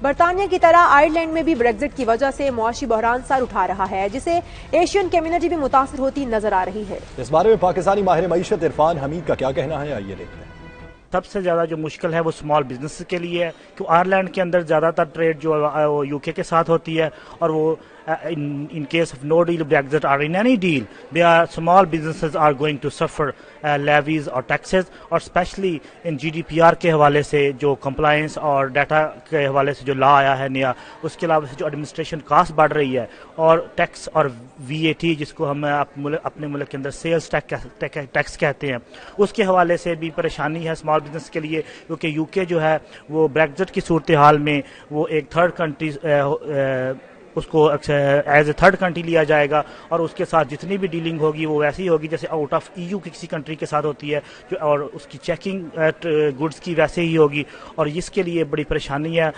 برطانیہ کی طرح آئرلینڈ میں بھی بریگزٹ کی وجہ سے معاشی بحران سر اٹھا رہا ہے، جسے ایشین کمیونٹی بھی متاثر ہوتی نظر آ رہی ہے۔ اس بارے میں پاکستانی ماہر معیشت عرفان حمید کا کیا کہنا ہے، آئیے دیکھتے ہیں۔ سب سے زیادہ جو مشکل ہے وہ اسمال بزنس کے لیے ہے، کہ آئرلینڈ کے اندر زیادہ تر ٹریڈ جو یو کے کے ساتھ ہوتی ہے، اور وہ in case of no deal Brexit or in any deal, small businesses are going to suffer levies or taxes, اور اسپیشلی ان GDPR کے حوالے سے جو کمپلائنس اور ڈیٹا کے حوالے سے جو لا آیا ہے نیا، اس کے علاوہ سے جو ایڈمنسٹریشن کاسٹ بڑھ رہی ہے، اور ٹیکس اور VAT جس کو ہم اپنے ملک کے اندر سیلز ٹیکس کہتے ہیں، اس کے حوالے سے بھی پریشانی ہے اسمال بزنس کے لیے، کیونکہ یو کے جو ہے وہ بریگزٹ کی صورتحال میں وہ ایک تھرڈ کنٹری اس کو ایز اے تھرڈ کنٹری لیا جائے گا، اور اس کے ساتھ جتنی بھی ڈیلنگ ہوگی وہ ویسی ہوگی جیسے آؤٹ آف EU کی کسی کنٹری کے ساتھ ہوتی ہے، اور اس کی چیکنگ گڈس کی ویسے ہی ہوگی، اور اس کے لیے بڑی پریشانی ہے۔